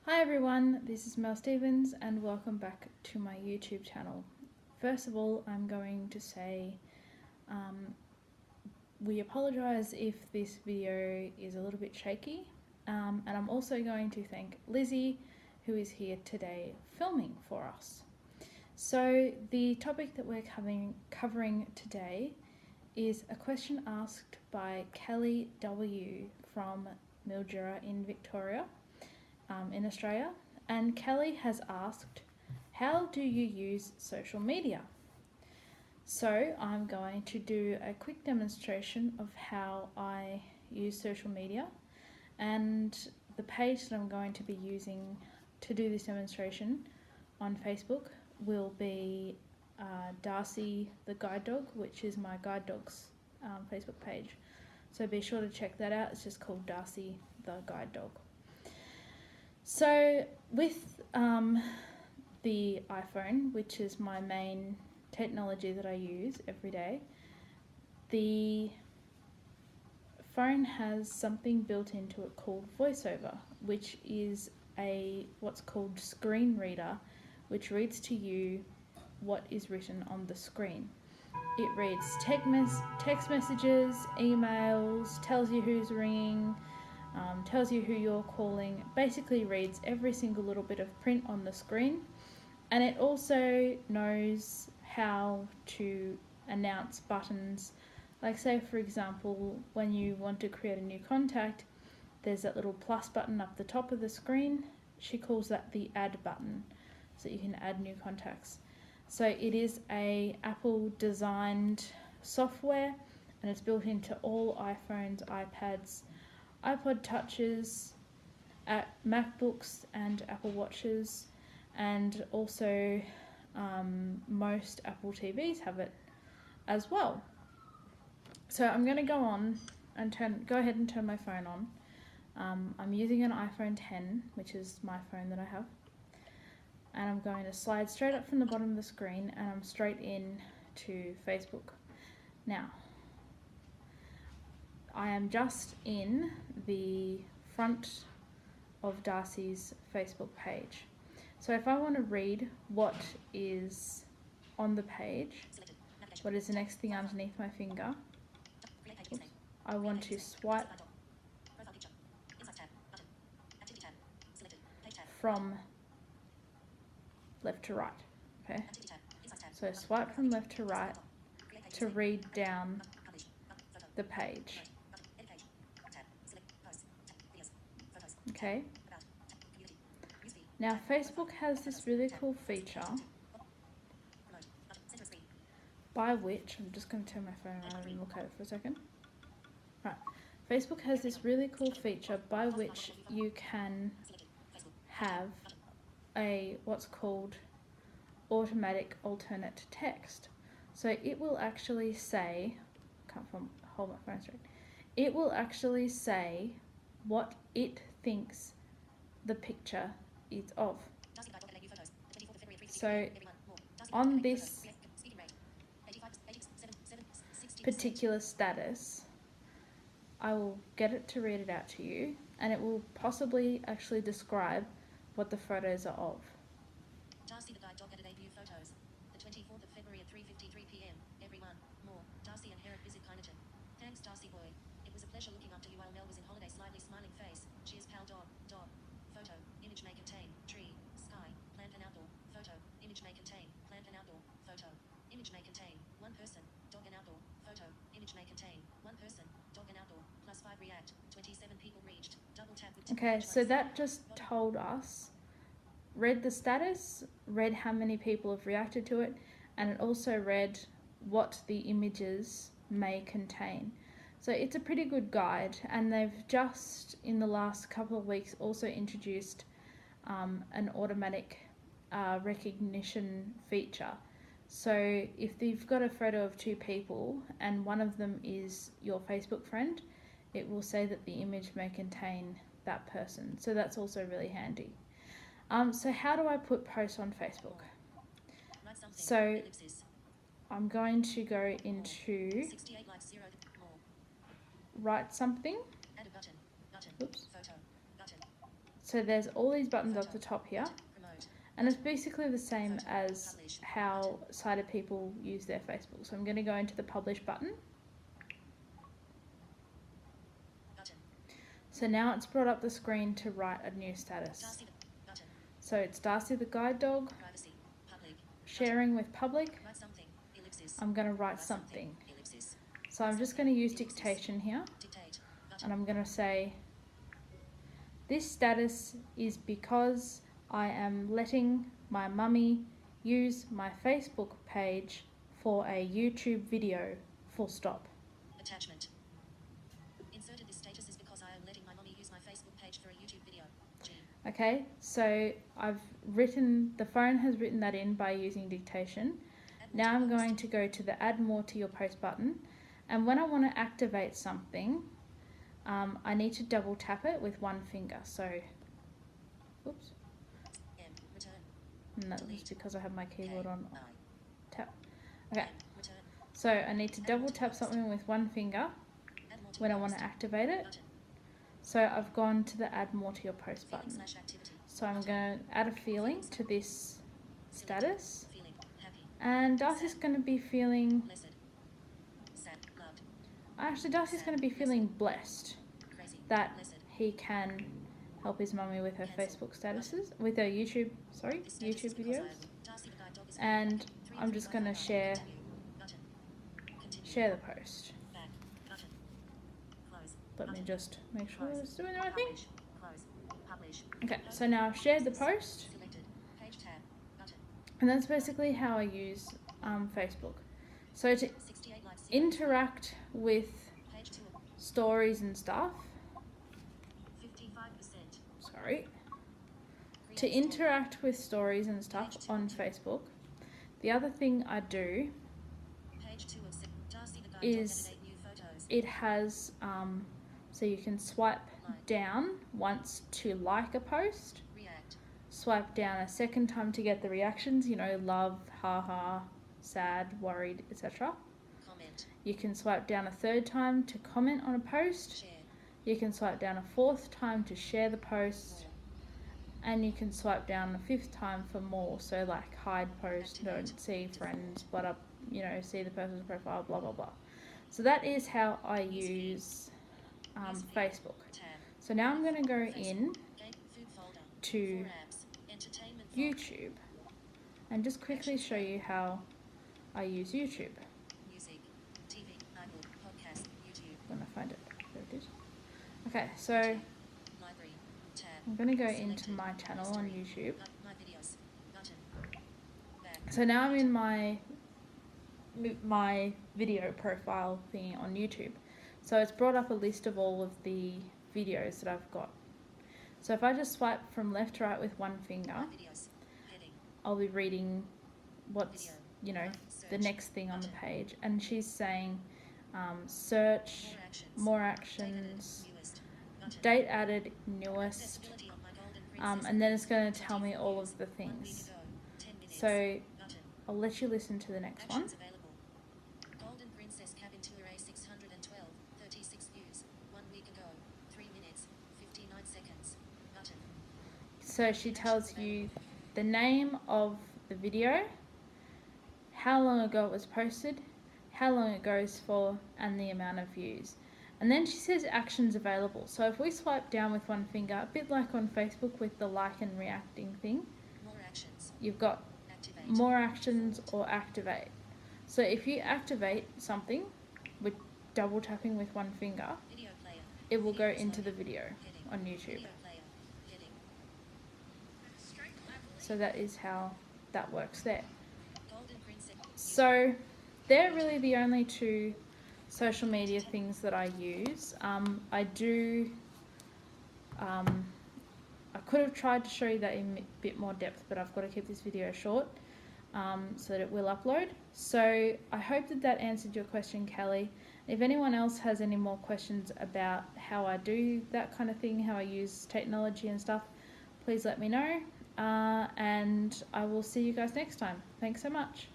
Hi everyone, this is Mel Stevens and welcome back to my YouTube channel. First of all, I'm going to say we apologise if this video is a little bit shaky, and I'm also going to thank Lizzie, who is here today filming for us. So the topic that we're covering today is a question asked by Kelly W from Mildura in Victoria, in Australia, and Kelly has asked, how do you use social media? So I'm going to do a quick demonstration of how I use social media, and the page that I'm going to be using to do this demonstration on Facebook will be Darcy the Guide Dog, which is my guide dog's Facebook page. So be sure to check that out. It's just called Darcy the Guide Dog. So with the iPhone, which is my main technology that I use every day, the phone has something built into it called VoiceOver, which is what's called screen reader, which reads to you what is written on the screen. It reads text messages, emails, tells you who's ringing, tells you who you're calling, basically reads every single little bit of print on the screen, and it also knows how to announce buttons. Like, say for example, when you want to create a new contact, there's that little plus button up the top of the screen. She calls that the add button, so you can add new contacts. So it is a Apple designed software, and it's built into all iPhones, iPads, iPod Touches, MacBooks and Apple Watches, and also most Apple TVs have it as well. So I'm going to go ahead and turn my phone on. I'm using an iPhone 10, which is my phone that I have, and I'm going to slide straight up from the bottom of the screen, and I'm straight in to Facebook. Now, I am just in the front of Darcy's Facebook page. So if I want to read what is on the page, what is the next thing underneath my finger, I want to swipe from left to right. Okay, so swipe from left to right to read down the page. Okay, now Facebook has this really cool feature by which, I'm just going to turn my phone around and look at it for a second. Right, Facebook has this really cool feature by which you can have what's called automatic alternate text. So it will actually say, hold my phone straight. It will actually say what it thinks the picture is of. So on this particular status, I will get it to read it out to you, and it will possibly actually describe what the photos are of. Darcy the Guide Dog at debut photos. The 24th of February at 3:53 p.m. Everyone. More. Darcy and Herrick visit Kyneton. Thanks, Darcy boy. It was a pleasure looking after you while Mel was in holiday. Slightly smiling face. Cheers, pal. Dog. Photo. Image may contain tree, sky, plant and outdoor. Photo. Image may contain plant and outdoor. Photo. Image may contain one person, dog and outdoor. Photo. Image may contain one person, dog and outdoor. +5 react. 27 people reached. Double tap with. Okay, so that just told us, read the status, read how many people have reacted to it, and it also read what the images may contain. So it's a pretty good guide, and they've just in the last couple of weeks also introduced an automatic recognition feature. So if you've got a photo of two people and one of them is your Facebook friend, it will say that the image may contain that person. So that's also really handy. So how do I put posts on Facebook? So I'm going to go into write something. Oops. So there's all these buttons up the top here, Promote. and it's basically the same as how sighted people use their Facebook. So I'm going to go into the publish button. Button. So now it's brought up the screen to write a new status. Darcy the button. So it's Darcy the guide dog, Privacy. Public. sharing with public. Write something. Ellipsis. I'm going to write something. Ellipsis. So I'm just going to use dictation here, Dictate. Button. and I'm going to say, this status is because I am letting my mummy use my Facebook page for a YouTube video, full stop. Attachment. Inserted this status is because I am letting my mommy use my Facebook page for a YouTube video. G. Okay, so the phone has written that in by using dictation. Add more Now to I'm post. going to go to the add more to your post button, and when I want to activate something, I need to double tap it with one finger. So, oops, M. Return. and that was Delete. because I have my keyboard K. on I. tap. Okay, M. Return. so I need to double tap something with one finger Add more to when I your want to post. activate it. Button. So I've gone to the add more to your post Feeling button. / activity. So I'm going to add a feeling to this status, Feeling. Happy. and Darcy's going to be feeling, Blessed. Sad. Loved. actually Darcy's going to be feeling blessed Crazy. that Blessed. he can help his mummy with her Facebook statuses, with her YouTube This status is videos. because I am Darcy the guide dog is And Three, I'm three, just five, going to five, share continue. Button. Continue. share the post. Back. Button. Close. Let me Button. just make sure Close. it's doing the right thing. Publish. Close. Publish. Okay, so now I've shared the post, Selected. Page tab. Button. and that's basically how I use Facebook. So to 68 likes. interact with Page 2. stories and stuff, 55%. sorry, to Create story. interact with stories and stuff on Facebook, the other thing I do, Page 2 of Darcy the guide is dog edit new photos. it has, so you can swipe down once to like a post, React. swipe down a second time to get the reactions, love, haha, sad, worried, etc. Comment. You can swipe down a third time to comment on a post. Share. You can swipe down a fourth time to share the post. And you can swipe down a fifth time for more. So like hide post, don't see friends, but up, see the person's profile, blah, blah, blah. So that is how I use Facebook. Tab. So now I'm going to go in Game food folder. to 4 apps. Entertainment folder. YouTube and just quickly show you how I use YouTube. Music. TV. Bible. Podcast. YouTube. When I find it. There it is. Okay, so Library. Tab. I'm going to go into my channel on YouTube. My videos. Button. Back. So now I'm in my video profile thingy on YouTube. So it's brought up a list of all of the videos that I've got. So if I just swipe from left to right with one finger, My videos. Heading. I'll be reading what's, Video. the Search. next thing on the Button. page. And she's saying search, More actions. more actions, Newest. Button. date added, newest, Accessibility on my golden princess. and then it's going to tell me all of the 1 week things. ago. 10 minutes. So Button. I'll let you listen to the next one. Actions available. Golden Princess Cabin Tour A612, 36 views. 1 week ago. 3 minutes, 59 seconds. Button. So she tells you the name of the video, how long ago it was posted, how long it goes for, and the amount of views. And then she says actions available. So if we swipe down with one finger, a bit like on Facebook with the like and reacting thing, More actions. you've got Activate. more actions or activate. So if you activate something with double tapping with one finger, Video player. it will go Video into the loading. video Heading. on YouTube. Video player. Heading. So that is how that works there. Golden Princess. So they're really the only two social media things that I use. I could have tried to show you that in a bit more depth, but I've got to keep this video short so that it will upload. So I hope that answered your question, Kelly. If anyone else has any more questions about how I do that kind of thing, how I use technology and stuff, please let me know. And I will see you guys next time. Thanks so much.